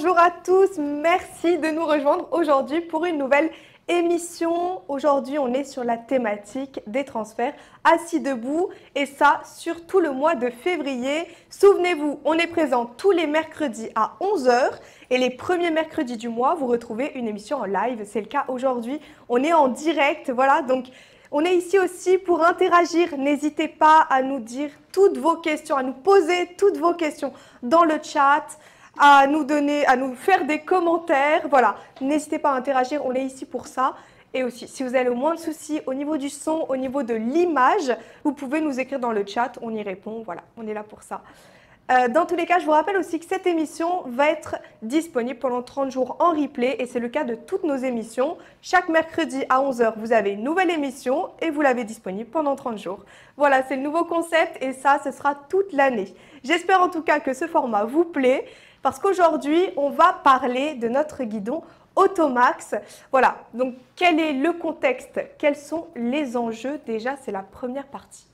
Bonjour à tous, merci de nous rejoindre aujourd'hui pour une nouvelle émission. Aujourd'hui, on est sur la thématique des transferts assis debout et ça sur tout le mois de février. Souvenez-vous, on est présent tous les mercredis à 11 h et les premiers mercredis du mois, vous retrouvez une émission en live. C'est le cas aujourd'hui, on est en direct, voilà, donc on est ici aussi pour interagir. N'hésitez pas à nous dire toutes vos questions, à nous poser toutes vos questions dans le chat, à nous faire des commentaires. Voilà, n'hésitez pas à interagir, on est ici pour ça. Et aussi, si vous avez le moins de soucis au niveau du son, au niveau de l'image, vous pouvez nous écrire dans le chat, on y répond. Voilà, on est là pour ça. Dans tous les cas, je vous rappelle aussi que cette émission va être disponible pendant 30 jours en replay et c'est le cas de toutes nos émissions. Chaque mercredi à 11 h, vous avez une nouvelle émission et vous l'avez disponible pendant 30 jours. Voilà, c'est le nouveau concept et ça, ce sera toute l'année. J'espère en tout cas que ce format vous plaît parce qu'aujourd'hui, on va parler de notre guidon Automax. Voilà, donc quel est le contexte? Quels sont les enjeux? Déjà, c'est la première partie.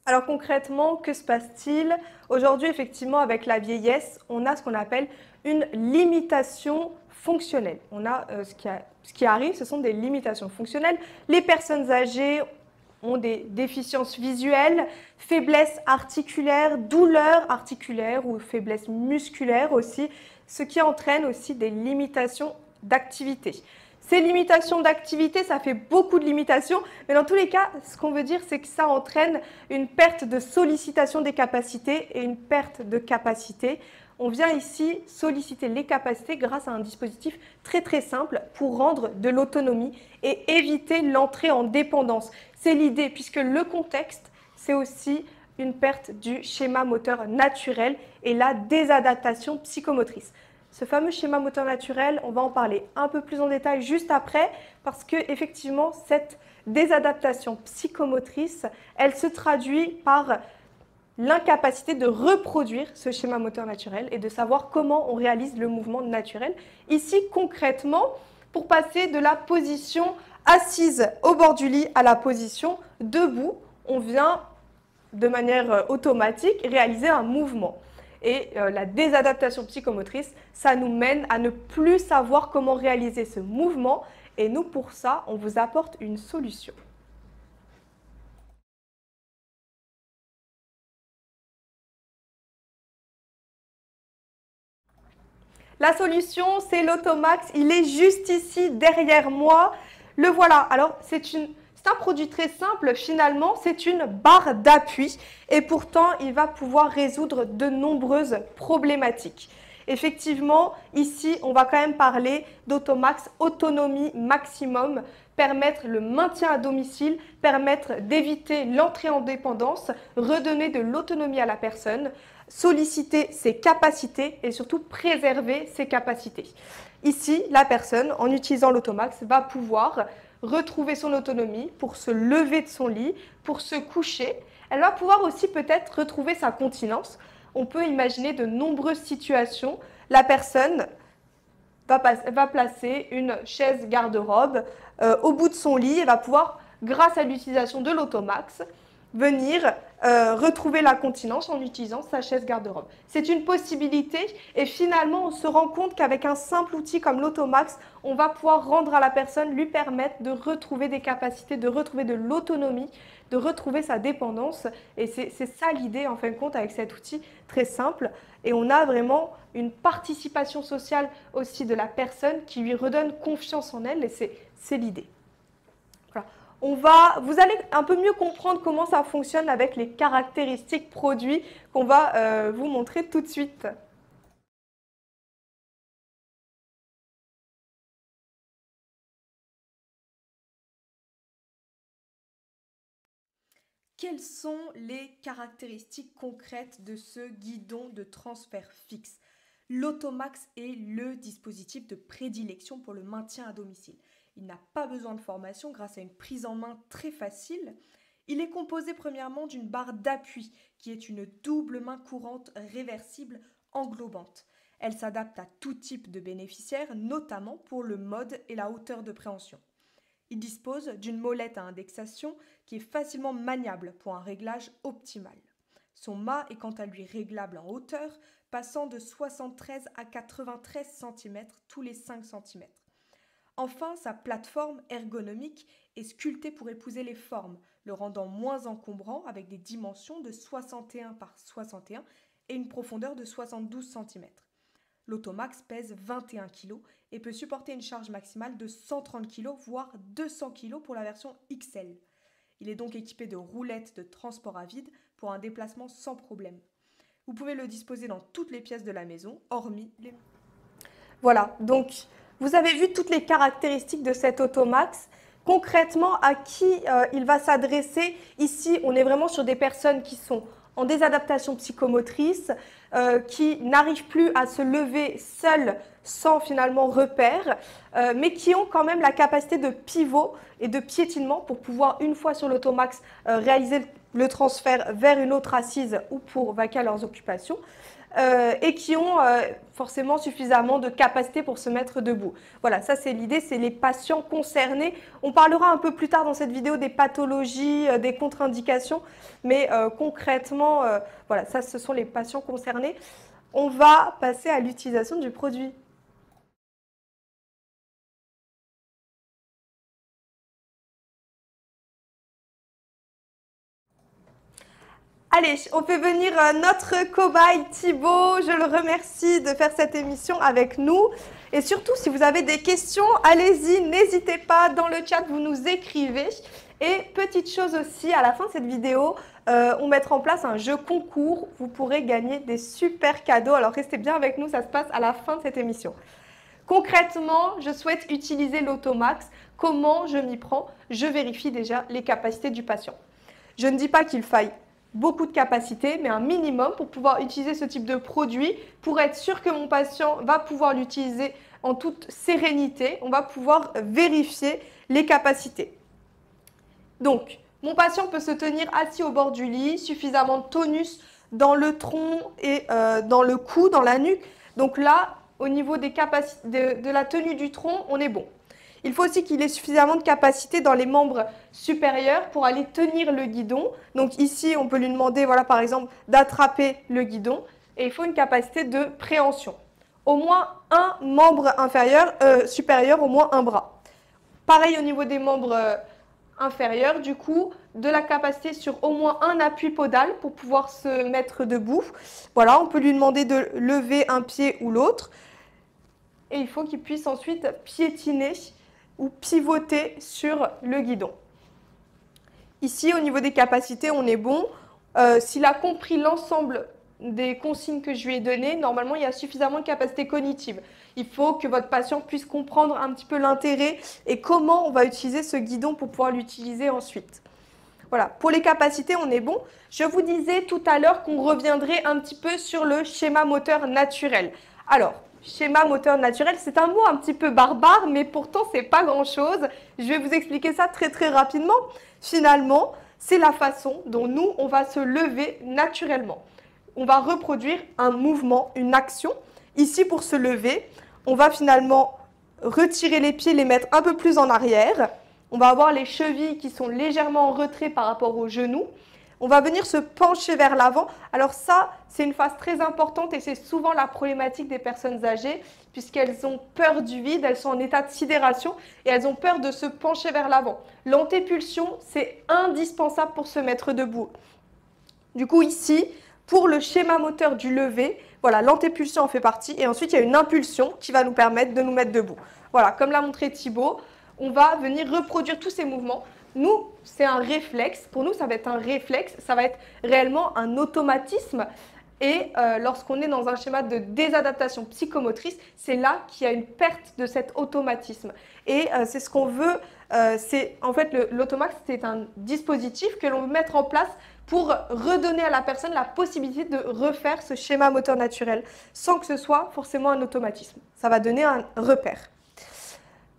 Alors concrètement, que se passe-t-il? Aujourd'hui, effectivement, avec la vieillesse, on a ce qu'on appelle une limitation fonctionnelle. On a ce qui arrive, ce sont des limitations fonctionnelles. Les personnes âgées ont des déficiences visuelles, faiblesse articulaire, douleurs articulaires ou faiblesse musculaire aussi, ce qui entraîne aussi des limitations d'activité. Ces limitations d'activité, ça fait beaucoup de limitations, mais dans tous les cas, ce qu'on veut dire, c'est que ça entraîne une perte de sollicitation des capacités et une perte de capacité. On vient ici solliciter les capacités grâce à un dispositif très simple pour rendre de l'autonomie et éviter l'entrée en dépendance. C'est l'idée, puisque le contexte, c'est aussi une perte du schéma moteur naturel et la désadaptation psychomotrice. Ce fameux schéma moteur naturel, on va en parler un peu plus en détail juste après parce que effectivement cette désadaptation psychomotrice, elle se traduit par l'incapacité de reproduire ce schéma moteur naturel et de savoir comment on réalise le mouvement naturel. Ici, concrètement, pour passer de la position assise au bord du lit à la position debout, on vient de manière automatique réaliser un mouvement. Et la désadaptation psychomotrice, ça nous mène à ne plus savoir comment réaliser ce mouvement. Et nous, pour ça, on vous apporte une solution. La solution, c'est l'Automax. Il est juste ici, derrière moi. Le voilà. Alors, c'est un produit très simple, finalement. C'est une barre d'appui. Et pourtant, il va pouvoir résoudre de nombreuses problématiques. Effectivement, ici, on va quand même parler d'Automax, autonomie maximum, permettre le maintien à domicile, permettre d'éviter l'entrée en dépendance, redonner de l'autonomie à la personne, solliciter ses capacités et surtout préserver ses capacités. Ici, la personne, en utilisant l'Automax, va pouvoir retrouver son autonomie pour se lever de son lit, pour se coucher. Elle va pouvoir aussi peut-être retrouver sa continence. On peut imaginer de nombreuses situations. La personne va placer une chaise garde-robe au bout de son lit et va pouvoir, grâce à l'utilisation de l'Automax, venir retrouver la continence en utilisant sa chaise garde-robe. C'est une possibilité et finalement on se rend compte qu'avec un simple outil comme l'Automax, on va pouvoir rendre à la personne, lui permettre de retrouver des capacités, de retrouver de l'autonomie, de retrouver sa dépendance et c'est ça l'idée en fin de compte avec cet outil très simple et on a vraiment une participation sociale aussi de la personne qui lui redonne confiance en elle et c'est l'idée. Voilà. Vous allez un peu mieux comprendre comment ça fonctionne avec les caractéristiques produits qu'on va vous montrer tout de suite. Quelles sont les caractéristiques concrètes de ce guidon de transfert fixe? L'Automax est le dispositif de prédilection pour le maintien à domicile. Il n'a pas besoin de formation grâce à une prise en main très facile. Il est composé premièrement d'une barre d'appui qui est une double main courante réversible englobante. Elle s'adapte à tout type de bénéficiaires, notamment pour le mode et la hauteur de préhension. Il dispose d'une molette à indexation qui est facilement maniable pour un réglage optimal. Son mât est quant à lui réglable en hauteur, passant de 73 à 93 cm tous les 5 cm. Enfin, sa plateforme ergonomique est sculptée pour épouser les formes, le rendant moins encombrant avec des dimensions de 61 par 61 et une profondeur de 72 cm. L'Automax pèse 21 kg et peut supporter une charge maximale de 130 kg, voire 200 kg pour la version XL. Il est donc équipé de roulettes de transport à vide pour un déplacement sans problème. Vous pouvez le disposer dans toutes les pièces de la maison, hormis les... Voilà, donc vous avez vu toutes les caractéristiques de cet Automax. Concrètement, à qui il va s'adresser? Ici, on est vraiment sur des personnes qui sont en désadaptation psychomotrice, qui n'arrivent plus à se lever seules sans finalement repère, mais qui ont quand même la capacité de pivot et de piétinement pour pouvoir, une fois sur l'Automax, réaliser le transfert vers une autre assise ou pour vaquer à leurs occupations. Et qui ont forcément suffisamment de capacité pour se mettre debout. Voilà, ça c'est l'idée, c'est les patients concernés. On parlera un peu plus tard dans cette vidéo des pathologies, des contre-indications, mais concrètement, voilà, ça ce sont les patients concernés. On va passer à l'utilisation du produit. Allez, on fait venir notre cobaye Thibaut. Je le remercie de faire cette émission avec nous. Et surtout, si vous avez des questions, allez-y, n'hésitez pas. Dans le chat, vous nous écrivez. Et petite chose aussi, à la fin de cette vidéo, on mettra en place un jeu concours. Vous pourrez gagner des super cadeaux. Alors, restez bien avec nous, ça se passe à la fin de cette émission. Concrètement, je souhaite utiliser l'Automax. Comment je m'y prends? Je vérifie déjà les capacités du patient. Je ne dis pas qu'il faille beaucoup de capacité, mais un minimum pour pouvoir utiliser ce type de produit, pour être sûr que mon patient va pouvoir l'utiliser en toute sérénité. On va pouvoir vérifier les capacités. Donc, mon patient peut se tenir assis au bord du lit, suffisamment de tonus dans le tronc et dans le cou, dans la nuque. Donc là, au niveau des capacités de la tenue du tronc, on est bon. Il faut aussi qu'il ait suffisamment de capacité dans les membres supérieurs pour aller tenir le guidon. Donc ici, on peut lui demander, voilà, par exemple, d'attraper le guidon. Et il faut une capacité de préhension. Au moins un membre inférieur, supérieur, au moins un bras. Pareil au niveau des membres inférieurs, du coup, de la capacité sur au moins un appui podal pour pouvoir se mettre debout. Voilà, on peut lui demander de lever un pied ou l'autre. Et il faut qu'il puisse ensuite piétiner ou pivoter sur le guidon. Ici, au niveau des capacités, on est bon. S'il a compris l'ensemble des consignes que je lui ai données, normalement, il y a suffisamment de capacité cognitive. Il faut que votre patient puisse comprendre un petit peu l'intérêt et comment on va utiliser ce guidon pour pouvoir l'utiliser ensuite. Voilà, pour les capacités, on est bon. Je vous disais tout à l'heure qu'on reviendrait un petit peu sur le schéma moteur naturel. Alors, schéma moteur naturel, c'est un mot un petit peu barbare, mais pourtant, c'est pas grand-chose. Je vais vous expliquer ça très rapidement. Finalement, c'est la façon dont nous, on va se lever naturellement. On va reproduire un mouvement, une action. Ici, pour se lever, on va finalement retirer les pieds, les mettre un peu plus en arrière. On va avoir les chevilles qui sont légèrement en retrait par rapport aux genoux. On va venir se pencher vers l'avant. Alors ça, c'est une phase très importante et c'est souvent la problématique des personnes âgées puisqu'elles ont peur du vide, elles sont en état de sidération et elles ont peur de se pencher vers l'avant. L'antépulsion, c'est indispensable pour se mettre debout. Du coup, ici, pour le schéma moteur du lever, voilà, l'antépulsion en fait partie et ensuite il y a une impulsion qui va nous permettre de nous mettre debout. Voilà, comme l'a montré Thibaut, on va venir reproduire tous ces mouvements. Nous, c'est un réflexe. Pour nous, ça va être un réflexe. Ça va être réellement un automatisme. Et lorsqu'on est dans un schéma de désadaptation psychomotrice, c'est là qu'il y a une perte de cet automatisme. Et c'est ce qu'on veut. En fait, l'Automax, c'est un dispositif que l'on veut mettre en place pour redonner à la personne la possibilité de refaire ce schéma moteur naturel sans que ce soit forcément un automatisme. Ça va donner un repère.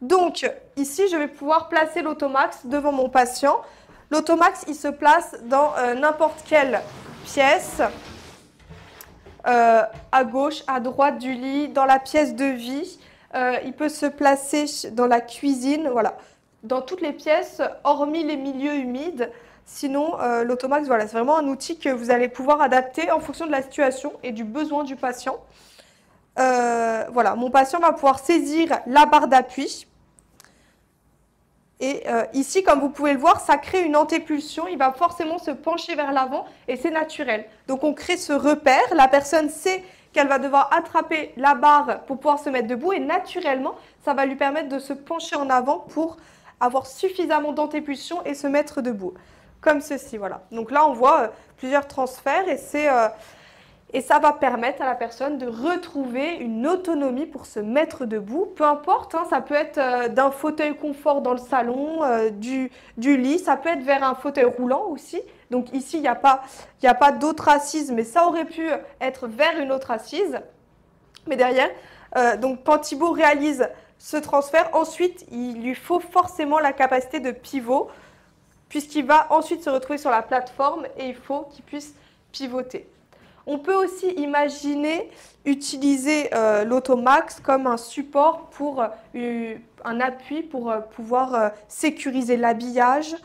Donc, ici, je vais pouvoir placer l'Automax devant mon patient. L'Automax, il se place dans n'importe quelle pièce, à gauche, à droite du lit, dans la pièce de vie. Il peut se placer dans la cuisine, voilà. dans toutes les pièces, hormis les milieux humides. Sinon, l'Automax, voilà, c'est vraiment un outil que vous allez pouvoir adapter en fonction de la situation et du besoin du patient. Voilà, mon patient va pouvoir saisir la barre d'appui. Et ici, comme vous pouvez le voir, ça crée une antépulsion. Il va forcément se pencher vers l'avant et c'est naturel. Donc, on crée ce repère. La personne sait qu'elle va devoir attraper la barre pour pouvoir se mettre debout. Et naturellement, ça va lui permettre de se pencher en avant pour avoir suffisamment d'antépulsion et se mettre debout. Comme ceci, voilà. Donc là, on voit plusieurs transferts et ça va permettre à la personne de retrouver une autonomie pour se mettre debout. Peu importe, hein, ça peut être d'un fauteuil confort dans le salon, du lit, ça peut être vers un fauteuil roulant aussi. Donc ici, il n'y a pas d'autre assise, mais ça aurait pu être vers une autre assise. Mais derrière, donc quand Thibaut réalise ce transfert, ensuite, il lui faut forcément la capacité de pivot, puisqu'il va ensuite se retrouver sur la plateforme et il faut qu'il puisse pivoter. On peut aussi imaginer utiliser l'Automax comme un support pour un appui pour pouvoir sécuriser l'habillage,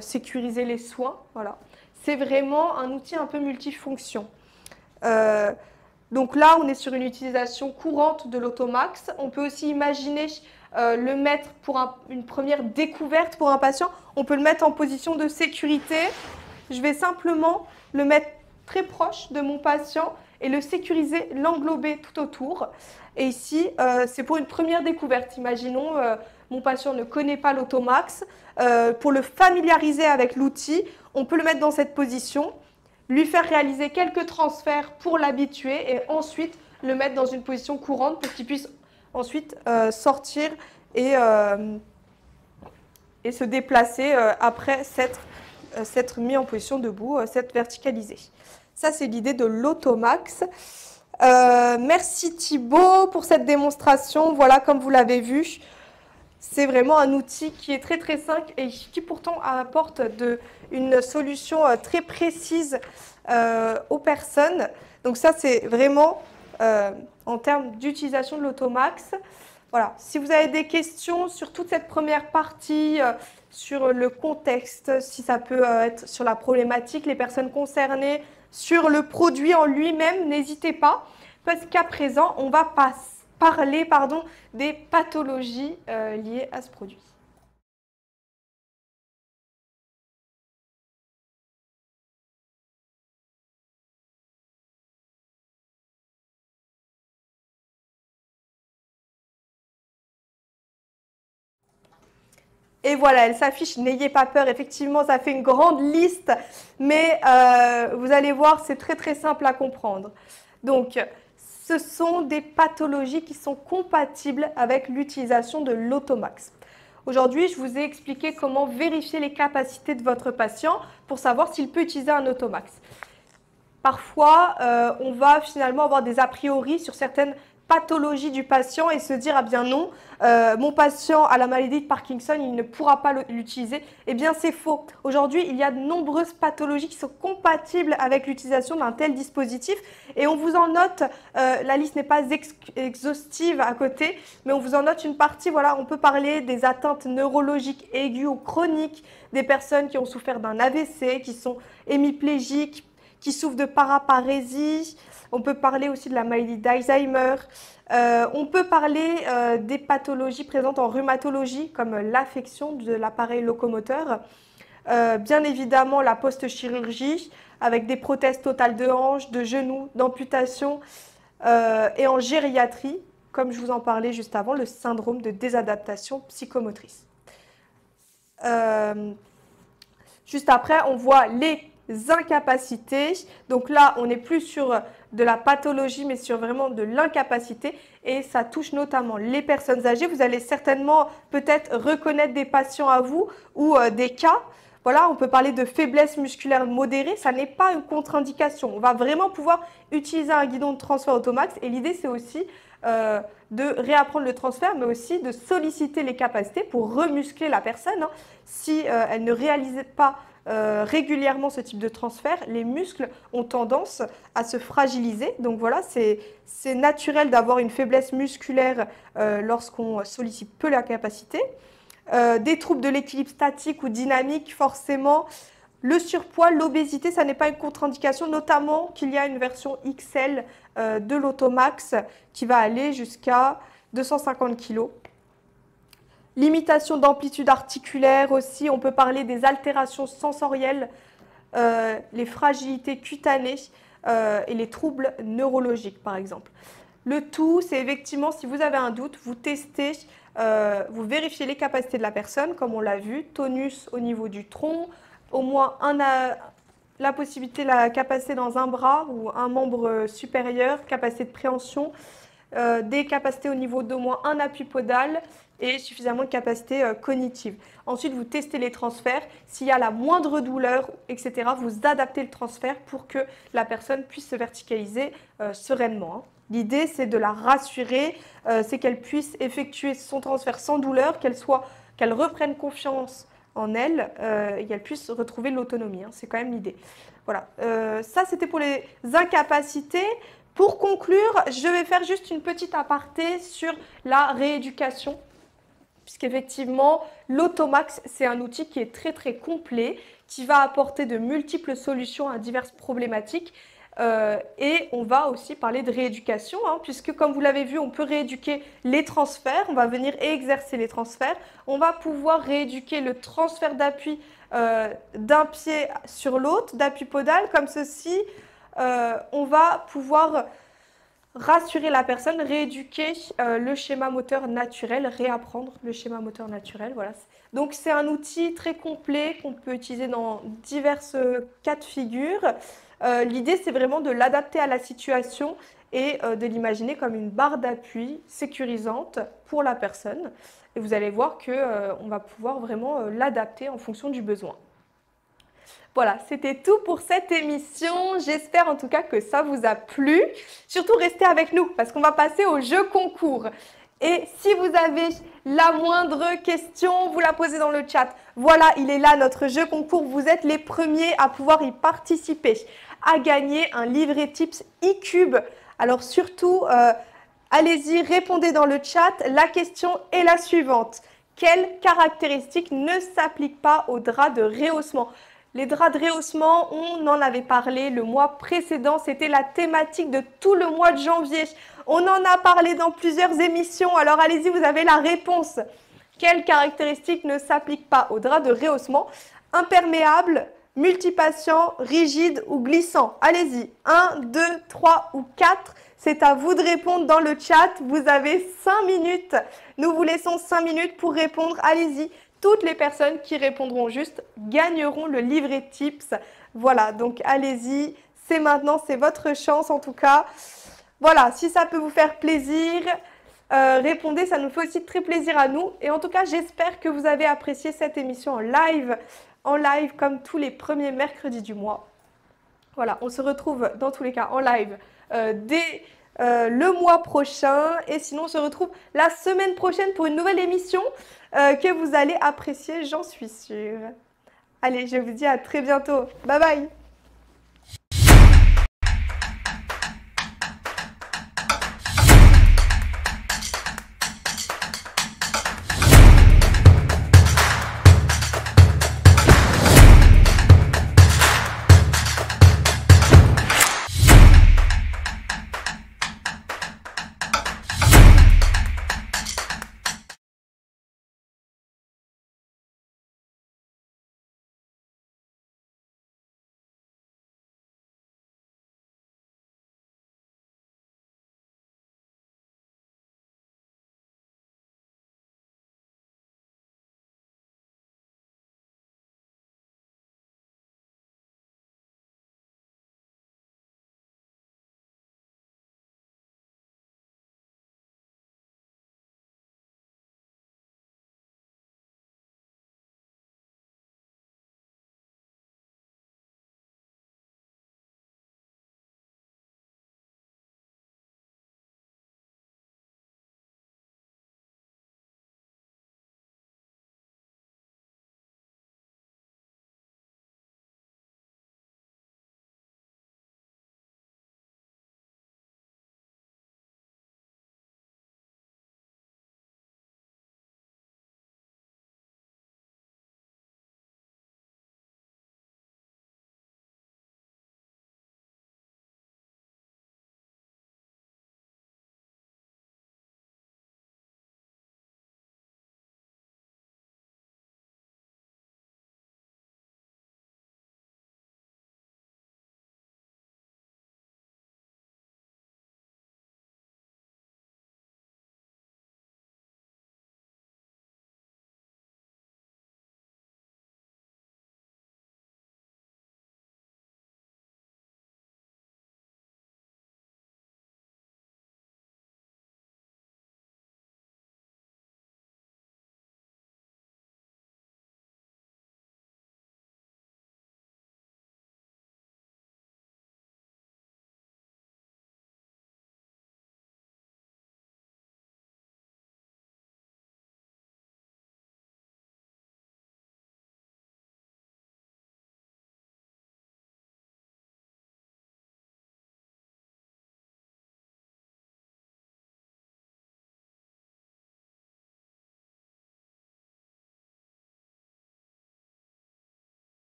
sécuriser les soins. Voilà. C'est vraiment un outil un peu multifonction. Donc là, on est sur une utilisation courante de l'Automax. On peut aussi imaginer le mettre pour une première découverte pour un patient. On peut le mettre en position de sécurité. Je vais simplement le mettre très proche de mon patient et le sécuriser, l'englober tout autour. Et ici, c'est pour une première découverte. Imaginons, mon patient ne connaît pas l'Automax. Pour le familiariser avec l'outil, on peut le mettre dans cette position, lui faire réaliser quelques transferts pour l'habituer et ensuite le mettre dans une position courante pour qu'il puisse ensuite sortir et se déplacer après s'être mis en position debout, s'être verticalisé. Ça, c'est l'idée de l'Automax. Merci Thibaut pour cette démonstration. Voilà, comme vous l'avez vu, c'est vraiment un outil qui est très très simple et qui pourtant apporte une solution très précise aux personnes. Donc ça, c'est vraiment en termes d'utilisation de l'Automax. Voilà. Si vous avez des questions sur toute cette première partie, sur le contexte, si ça peut être sur la problématique, les personnes concernées, sur le produit en lui-même, n'hésitez pas, parce qu'à présent, on va parler des pathologies liées à ce produit. Et voilà, elle s'affiche, n'ayez pas peur, effectivement, ça fait une grande liste, mais vous allez voir, c'est très très simple à comprendre. Donc, ce sont des pathologies qui sont compatibles avec l'utilisation de l'Automax. Aujourd'hui, je vous ai expliqué comment vérifier les capacités de votre patient pour savoir s'il peut utiliser un Automax. Parfois, on va finalement avoir des a priori sur certaines pathologie du patient et se dire ah bien non, mon patient a la maladie de Parkinson, il ne pourra pas l'utiliser. Eh bien c'est faux. Aujourd'hui, il y a de nombreuses pathologies qui sont compatibles avec l'utilisation d'un tel dispositif et on vous en note, la liste n'est pas exhaustive à côté, mais on vous en note une partie. Voilà, on peut parler des atteintes neurologiques aiguës ou chroniques, des personnes qui ont souffert d'un AVC, qui sont hémiplégiques, qui souffrent de paraparésie. On peut parler aussi de la maladie d'Alzheimer. On peut parler des pathologies présentes en rhumatologie, comme l'affection de l'appareil locomoteur. Bien évidemment, la post-chirurgie, avec des prothèses totales de hanches, de genoux, d'amputation. Et en gériatrie, comme je vous en parlais juste avant, le syndrome de désadaptation psychomotrice. Juste après, on voit les incapacités. Donc là, on n'est plus sur de la pathologie, mais sur vraiment de l'incapacité. Et ça touche notamment les personnes âgées. Vous allez certainement peut-être reconnaître des patients à vous ou des cas. Voilà, on peut parler de faiblesse musculaire modérée. Ça n'est pas une contre-indication. On va vraiment pouvoir utiliser un guidon de transfert Automax. Et l'idée, c'est aussi de réapprendre le transfert, mais aussi de solliciter les capacités pour remuscler la personne. Hein. Si elle ne réalise pas régulièrement ce type de transfert, les muscles ont tendance à se fragiliser. Donc voilà, c'est naturel d'avoir une faiblesse musculaire lorsqu'on sollicite peu la capacité. des troubles de l'équilibre statique ou dynamique, forcément. Le surpoids, l'obésité, ça n'est pas une contre-indication, notamment qu'il y a une version XL de l'Automax qui va aller jusqu'à 250 kg. Limitation d'amplitude articulaire aussi, on peut parler des altérations sensorielles, les fragilités cutanées et les troubles neurologiques par exemple. Le tout, c'est effectivement, si vous avez un doute, vous testez, vous vérifiez les capacités de la personne, comme on l'a vu, tonus au niveau du tronc, au moins la possibilité, la capacité dans un bras ou un membre supérieur, capacité de préhension, des capacités au niveau d'au moins un appui podal et suffisamment de capacité cognitive. Ensuite, vous testez les transferts. S'il y a la moindre douleur, etc., vous adaptez le transfert pour que la personne puisse se verticaliser sereinement, hein. L'idée, c'est de la rassurer, c'est qu'elle puisse effectuer son transfert sans douleur, qu'elle reprenne confiance en elle et qu'elle puisse retrouver l'autonomie, hein. C'est quand même l'idée. Voilà, ça c'était pour les incapacités. Pour conclure, je vais faire juste une petite aparté sur la rééducation, puisqu'effectivement, l'Automax, c'est un outil qui est très très complet, qui va apporter de multiples solutions à diverses problématiques. Et on va aussi parler de rééducation, hein, puisque comme vous l'avez vu, on peut rééduquer les transferts, on va venir exercer les transferts, on va pouvoir rééduquer le transfert d'appui d'un pied sur l'autre, d'appui podal, comme ceci. On va pouvoir rassurer la personne, rééduquer le schéma moteur naturel, réapprendre le schéma moteur naturel. Voilà. Donc c'est un outil très complet qu'on peut utiliser dans divers cas de figure. L'idée, c'est vraiment de l'adapter à la situation et de l'imaginer comme une barre d'appui sécurisante pour la personne. Et vous allez voir qu'on va pouvoir vraiment l'adapter en fonction du besoin. Voilà, c'était tout pour cette émission. J'espère en tout cas que ça vous a plu. Surtout, restez avec nous parce qu'on va passer au jeu concours. Et si vous avez la moindre question, vous la posez dans le chat. Voilà, il est là notre jeu concours. Vous êtes les premiers à pouvoir y participer, à gagner un livret tips e-cube. Alors surtout, allez-y, répondez dans le chat. La question est la suivante. Quelles caractéristiques ne s'appliquent pas aux draps de rehaussement ? Les draps de rehaussement, on en avait parlé le mois précédent, c'était la thématique de tout le mois de janvier. On en a parlé dans plusieurs émissions, alors allez-y, vous avez la réponse. Quelles caractéristiques ne s'appliquent pas aux draps de rehaussement? Imperméable, multipatient, rigide ou glissant? Allez-y, 1, 2, 3 ou 4. C'est à vous de répondre dans le chat. Vous avez 5 minutes. Nous vous laissons 5 minutes pour répondre. Allez-y. Toutes les personnes qui répondront juste gagneront le livret tips. Voilà, donc allez-y. C'est maintenant, c'est votre chance en tout cas. Voilà, si ça peut vous faire plaisir, répondez. Ça nous fait aussi très plaisir à nous. Et en tout cas, j'espère que vous avez apprécié cette émission en live comme tous les premiers mercredis du mois. Voilà, on se retrouve dans tous les cas en live dès le mois prochain. Et sinon, on se retrouve la semaine prochaine pour une nouvelle émission que vous allez apprécier, j'en suis sûre. Allez, je vous dis à très bientôt. Bye bye!